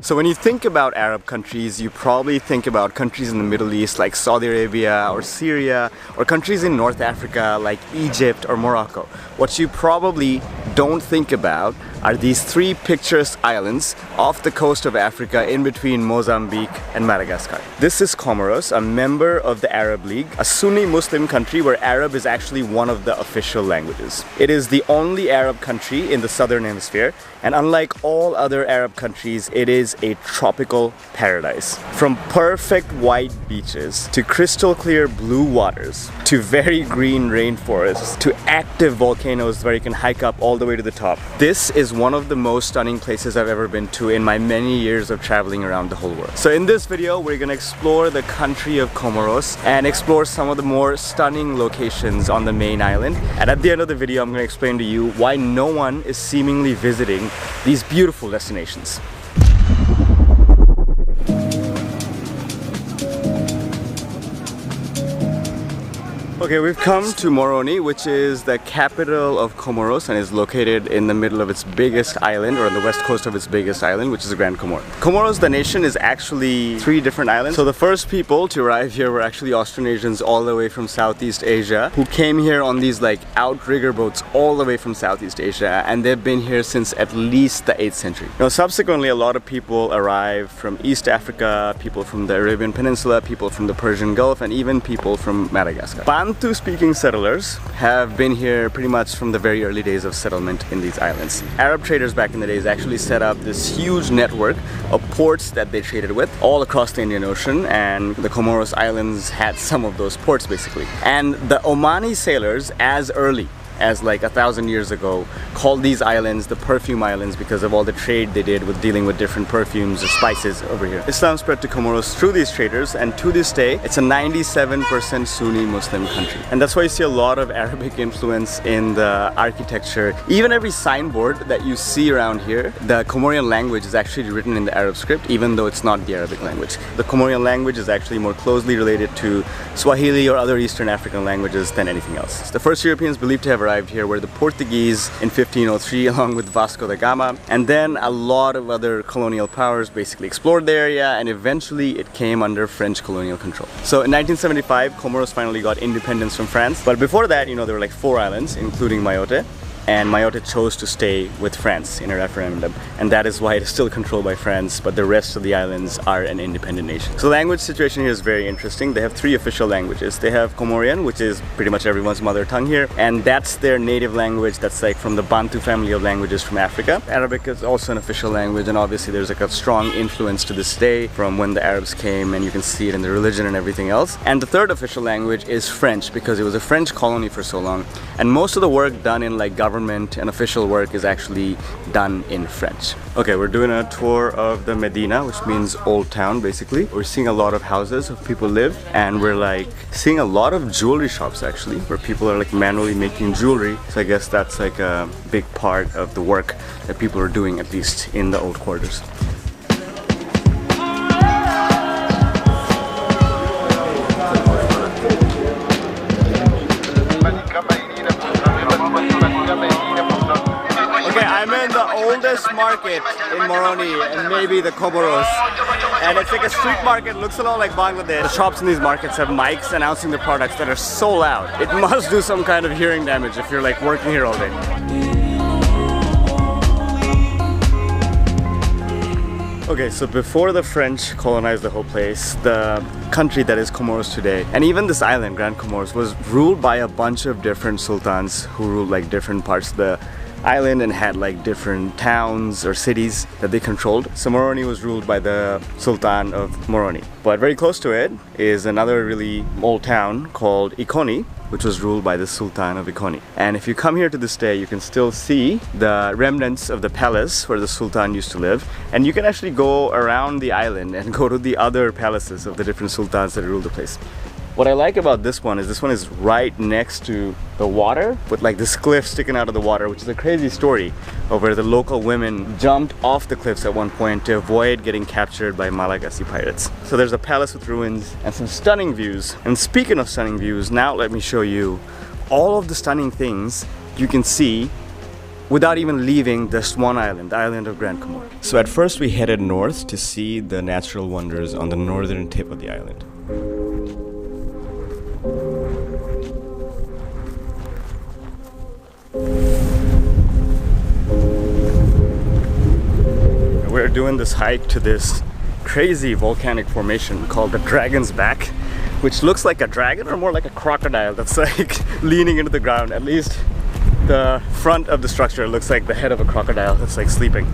So when you think about Arab countries, you probably think about countries in the Middle East like Saudi Arabia or Syria, or countries in North Africa like Egypt or Morocco. What you probably don't think about are these three picturesque islands off the coast of Africa in between Mozambique and Madagascar. This is Comoros, a member of the Arab League, a Sunni Muslim country where Arab is actually one of the official languages. It is the only Arab country in the southern hemisphere, and unlike all other Arab countries, it is a tropical paradise. From perfect white beaches to crystal clear blue waters to very green rainforests to active volcanoes where you can hike up all the way to the top. This is one of the most stunning places I've ever been to in my many years of traveling around the whole world. So in this video, we're gonna explore the country of Comoros and explore some of the more stunning locations on the main island. And at the end of the video, I'm gonna explain to you why no one is seemingly visiting these beautiful destinations. Okay, we've come to Moroni, which is the capital of Comoros and is located in the middle of its biggest island, or on the west coast of its biggest island, which is the Grand Comore. Comoros, the nation, is actually 3 different islands. So the first people to arrive here were actually Austronesians all the way from Southeast Asia, who came here on these like outrigger boats all the way from Southeast Asia, and they've been here since at least the 8th century. Now, subsequently, a lot of people arrived from East Africa, people from the Arabian Peninsula, people from the Persian Gulf, and even people from Madagascar. Bantu-speaking settlers have been here pretty much from the very early days of settlement in these islands. Arab traders back in the days actually set up this huge network of ports that they traded with all across the Indian Ocean, and the Comoros Islands had some of those ports basically. And the Omani sailors, as early as like 1,000 years ago, called these islands the Perfume Islands because of all the trade they did with dealing with different perfumes or spices over here. Islam spread to Comoros through these traders, and to this day it's a 97% Sunni Muslim country. And that's why you see a lot of Arabic influence in the architecture. Even every signboard that you see around here, the Comorian language is actually written in the Arab script, even though it's not the Arabic language. The Comorian language is actually more closely related to Swahili or other Eastern African languages than anything else. The first Europeans believed to have arrived here were the Portuguese in 1503 along with Vasco da Gama, and then a lot of other colonial powers basically explored the area, and eventually it came under French colonial control. So in 1975, Comoros finally got independence from France, but before that, you know, there were like 4 islands including Mayotte. And Mayotte chose to stay with France in a referendum, and that is why it is still controlled by France, but the rest of the islands are an independent nation. So the language situation here is very interesting. They have 3 official languages. They have Comorian, which is pretty much everyone's mother tongue here, and that's their native language. That's like from the Bantu family of languages from Africa. Arabic is also an official language, and obviously there's like a strong influence to this day from when the Arabs came, and you can see it in the religion and everything else. And the 3rd official language is French, because it was a French colony for so long, and most of the work done in like government and official work is actually done in French. Okay, we're doing a tour of the Medina, which means old town basically. We're seeing a lot of houses where people live, and we're like seeing a lot of jewelry shops actually, where people are like manually making jewelry. So I guess that's like a big part of the work that people are doing, at least in the old quarters. Oldest market in Moroni and maybe the Comoros, and it's like a street market. Looks a lot like Bangladesh. The shops in these markets have mics announcing the products that are so loud. It must do some kind of hearing damage if you're like working here all day. Okay, so before the French colonized the whole place, the country that is Comoros today, and even this island, Grand Comoros, was ruled by a bunch of different sultans who ruled like different parts of the island and had like different towns or cities that they controlled. So Moroni was ruled by the Sultan of Moroni. But very close to it is another really old town called Ikoni, which was ruled by the Sultan of Ikoni. And if you come here to this day, you can still see the remnants of the palace where the Sultan used to live. And you can actually go around the island and go to the other palaces of the different sultans that ruled the place. What I like about this one is right next to the water, with like this cliff sticking out of the water, which is a crazy story of where the local women jumped off the cliffs at one point to avoid getting captured by Malagasy pirates. So there's a palace with ruins and some stunning views. And speaking of stunning views, now let me show you all of the stunning things you can see without even leaving this one island, the island of Grand Comore. So at first we headed north to see the natural wonders on the northern tip of the island. We're doing this hike to this crazy volcanic formation called the Dragon's Back, which looks like a dragon or more like a crocodile that's like leaning into the ground. At least the front of the structure looks like the head of a crocodile that's like sleeping.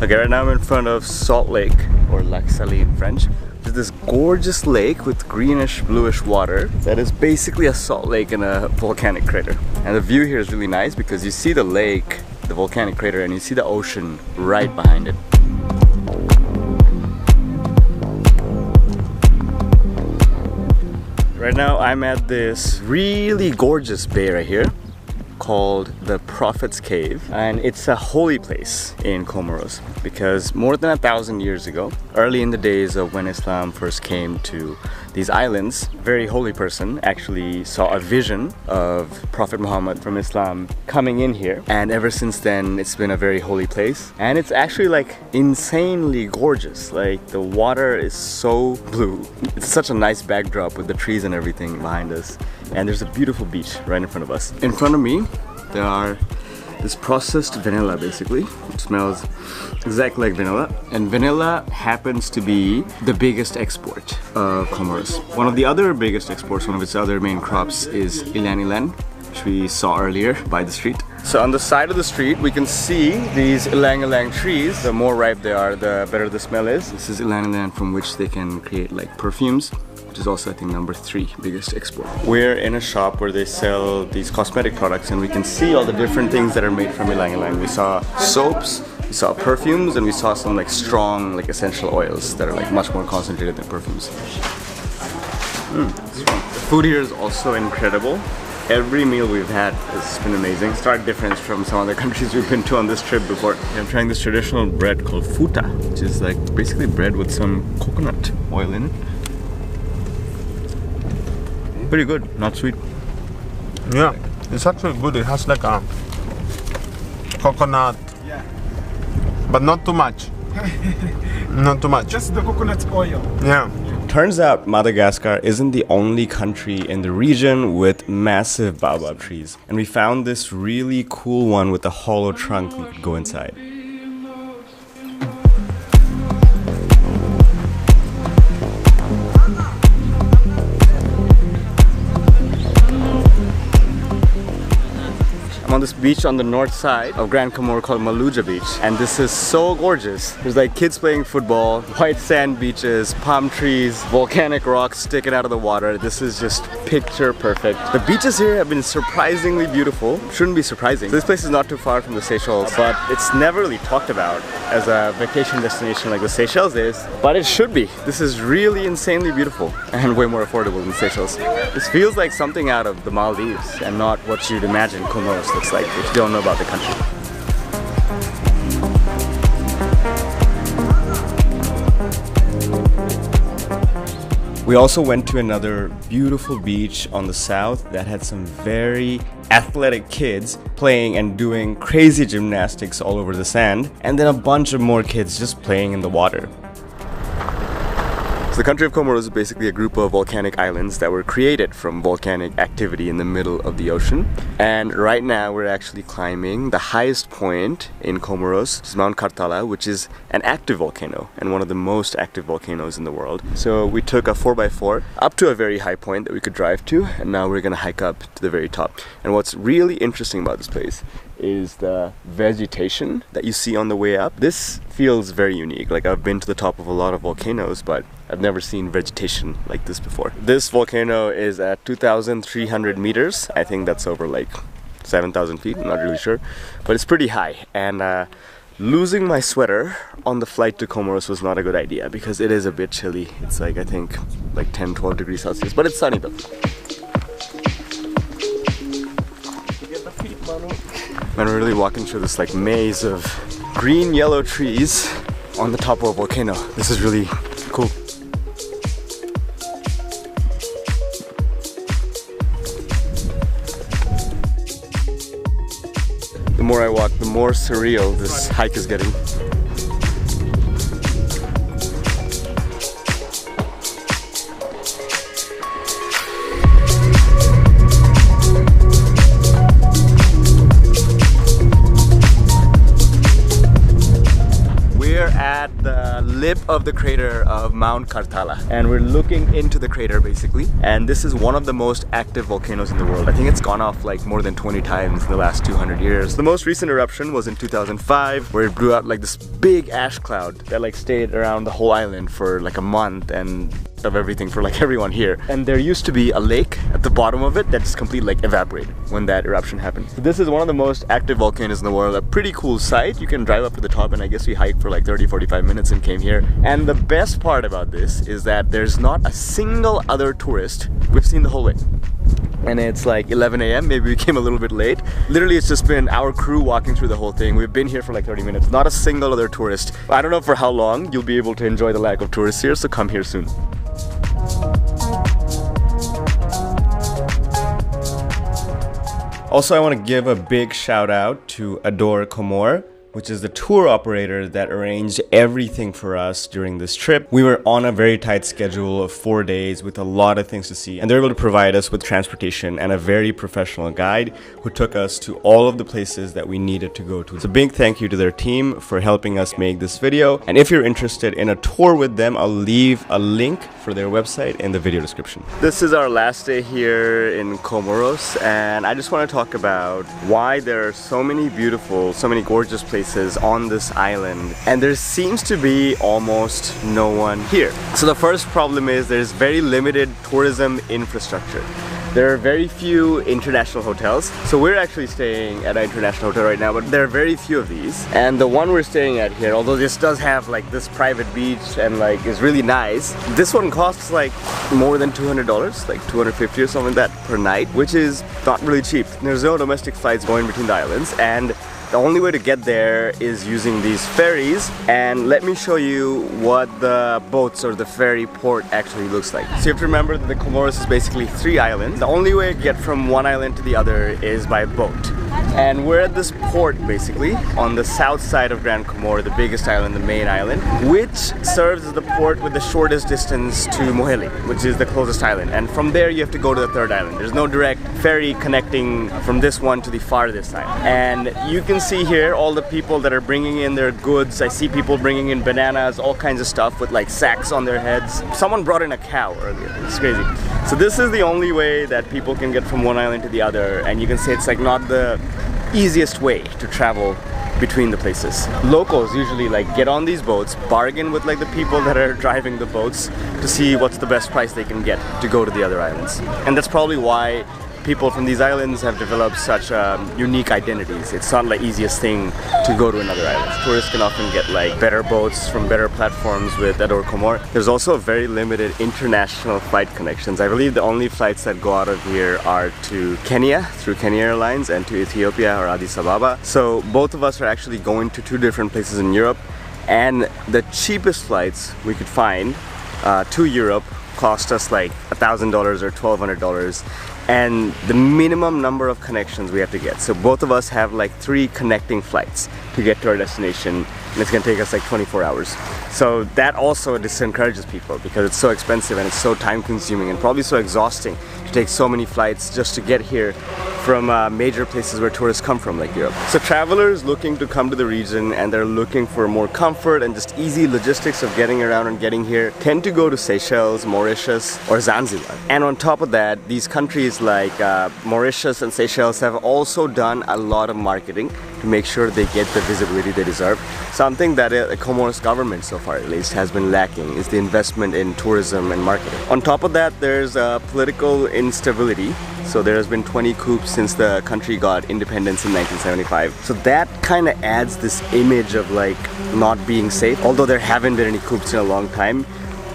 Okay, right now I'm in front of Salt Lake, or Lac Salé in French. There's this gorgeous lake with greenish bluish water that is basically a salt lake in a volcanic crater. And the view here is really nice because you see the lake, the volcanic crater, and you see the ocean right behind it. Right now I'm at this really gorgeous bay right here called the Prophet's Cave, and it's a holy place in Comoros because more than 1,000 years ago, early in the days of when Islam first came to these islands, a very holy person actually saw a vision of Prophet Muhammad from Islam coming in here, and ever since then it's been a very holy place. And it's actually like insanely gorgeous. Like the water is so blue. It's such a nice backdrop with the trees and everything behind us, and there's a beautiful beach right in front of us. In front of me there are this processed vanilla basically. It smells exactly like vanilla, and vanilla happens to be the biggest export of Comoros. One of the other biggest exports, one of its other main crops is ilan, which we saw earlier by the street. So on the side of the street we can see these ilang trees. The more ripe they are, the better the smell is. This is ilang from which they can create like perfumes, which is also I think number 3 biggest export. We're in a shop where they sell these cosmetic products, and we can see all the different things that are made from ilang. We saw soaps, we saw perfumes, and we saw some like strong like essential oils that are like much more concentrated than perfumes. The food here is also incredible. Every meal we've had has been amazing. Stark difference from some other countries we've been to on this trip before. I'm trying this traditional bread called futa, which is like basically bread with some coconut oil in it. Pretty good, not sweet. Yeah, it's actually good. It has like a coconut, but not too much. Not too much. Just the coconut oil. Yeah. Turns out Madagascar isn't the only country in the region with massive baobab trees. And we found this really cool one with a hollow trunk we could go inside. I'm on this beach on the north side of Grand Comore called Maluja Beach, and this is so gorgeous. There's like kids playing football, white sand beaches, palm trees, volcanic rocks sticking out of the water. This is just picture perfect. The beaches here have been surprisingly beautiful. Shouldn't be surprising. This place is not too far from the Seychelles, but it's never really talked about as a vacation destination like the Seychelles is, but it should be. This is really insanely beautiful and way more affordable than Seychelles. This feels like something out of the Maldives and not what you'd imagine Comoros looks like if you don't know about the country. We also went to another beautiful beach on the south that had some very athletic kids playing and doing crazy gymnastics all over the sand, and then a bunch of more kids just playing in the water. So the country of Comoros is basically a group of volcanic islands that were created from volcanic activity in the middle of the ocean. And right now we're actually climbing the highest point in Comoros, which is Mount Kartala, which is an active volcano and one of the most active volcanoes in the world. So we took a 4x4 up to a very high point that we could drive to, and now we're gonna hike up to the very top. And what's really interesting about this place is the vegetation that you see on the way up. This feels very unique. Like, I've been to the top of a lot of volcanoes, but I've never seen vegetation like this before. This volcano is at 2,300 meters. I think that's over like 7,000 feet, I'm not really sure, but it's pretty high. And losing my sweater on the flight to Comoros was not a good idea because it is a bit chilly. It's like, I think, like 10-12 degrees Celsius, but it's sunny though. And we're really walking through this like maze of green yellow trees on the top of a volcano. This is really cool. more I walk, the more surreal this hike is getting. At the lip of the crater of Mount Karthala, and we're looking into the crater basically, and this is one of the most active volcanoes in the world. I think it's gone off like more than 20 times in the last 200 years. The most recent eruption was in 2005, where it blew out like this big ash cloud that like stayed around the whole island for like a month and of everything for like everyone here. And there used to be a lake at the bottom of it that just completely like evaporated when that eruption happened. So this is one of the most active volcanoes in the world. A pretty cool site. You can drive up to the top, and I guess we hiked for like 30-45 minutes and came here. And the best part about this is that there's not a single other tourist we've seen the whole way. And it's like 11 a.m. Maybe we came a little bit late. Literally, it's just been our crew walking through the whole thing. We've been here for like 30 minutes. Not a single other tourist. I don't know for how long you'll be able to enjoy the lack of tourists here, so come here soon. Also, I want to give a big shout out to Adore Comore, which is the tour operator that arranged everything for us during this trip. We were on a very tight schedule of 4 days with a lot of things to see, and they're able to provide us with transportation and a very professional guide who took us to all of the places that we needed to go to. So big thank you to their team for helping us make this video, and if you're interested in a tour with them, I'll leave a link for their website in the video description. This is our last day here in Comoros, and I just want to talk about why there are so many beautiful, so many gorgeous places on this island, and there seems to be almost no one here. So the first problem is there's very limited tourism infrastructure. There are very few international hotels. So we're actually staying at an international hotel right now, but there are very few of these. And the one we're staying at here, although this does have like this private beach and like is really nice, this one costs like more than $200, like $250 or something like that per night, which is not really cheap. There's no domestic flights going between the islands, and the only way to get there is using these ferries. And let me show you what the boats or the ferry port actually looks like. So you have to remember that the Comoros is basically 3 islands. The only way to get from one island to the other is by boat. And we're at this port basically on the south side of Grand Comore, the biggest island, the main island, which serves as the port with the shortest distance to Moheli, which is the closest island. And from there you have to go to the 3rd island. There's no direct ferry connecting from this one to the farthest island. And you can see here all the people that are bringing in their goods. I see people bringing in bananas, all kinds of stuff with like sacks on their heads. Someone brought in a cow earlier. It's crazy. So this is the only way that people can get from one island to the other, and you can say it's like not the easiest way to travel between the places. Locals usually like get on these boats, bargain with like the people that are driving the boats to see what's the best price they can get to go to the other islands. And that's probably why people from these islands have developed such unique identities. It's not the easiest thing to go to another island. Tourists can often get like better boats from better platforms with Adore Comore. There's also very limited international flight connections. I believe the only flights that go out of here are to Kenya through Kenya Airlines and to Ethiopia or Addis Ababa. So both of us are actually going to 2 different places in Europe, and the cheapest flights we could find to Europe cost us like $1,000 or $1,200, and the minimum number of connections we have to get. So both of us have like 3 connecting flights to get to our destination, and it's gonna take us like 24 hours. So that also disencourages people because it's so expensive and it's so time consuming and probably so exhausting to take so many flights just to get here from major places where tourists come from, like Europe. So travelers looking to come to the region and they're looking for more comfort and just easy logistics of getting around and getting here tend to go to Seychelles, Mauritius, or Zanzibar. And on top of that, these countries like Mauritius and Seychelles have also done a lot of marketing to make sure they get the visibility they deserve. Something that the Comoros government, so far at least, has been lacking is the investment in tourism and marketing. On top of that, there's political instability. So there has been 20 coups since the country got independence in 1975. So that kind of adds this image of like not being safe. Although there haven't been any coups in a long time,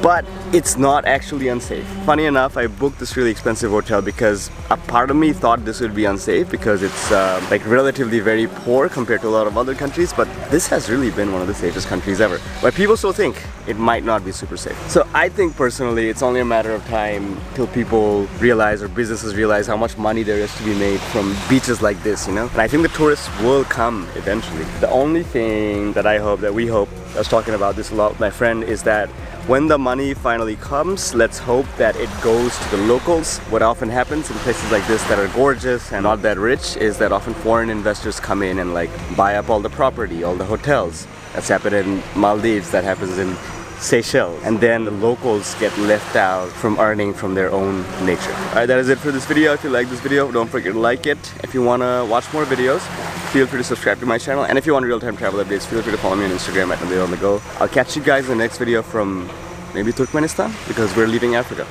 but it's not actually unsafe. Funny enough, I booked this really expensive hotel because a part of me thought this would be unsafe because it's like relatively very poor compared to a lot of other countries, but this has really been one of the safest countries ever. But people still think it might not be super safe. So I think personally it's only a matter of time till people realize or businesses realize how much money there is to be made from beaches like this, you know? And I think the tourists will come eventually. The only thing that I hope, that we hope, I was talking about this a lot with my friend, is that when the money finally comes, let's hope that it goes to the locals. What often happens in places like this that are gorgeous and not that rich is that often foreign investors come in and like buy up all the property, all the hotels. That's happened in Maldives, that happens in Seychelles, and then the locals get left out from earning from their own nature. Alright, that is it for this video. If you like this video, don't forget to like it. If you want to watch more videos, feel free to subscribe to my channel, and if you want real-time travel updates, feel free to follow me on Instagram at @NadeOnTheGo. I'll catch you guys in the next video from maybe Turkmenistan, because we're leaving Africa.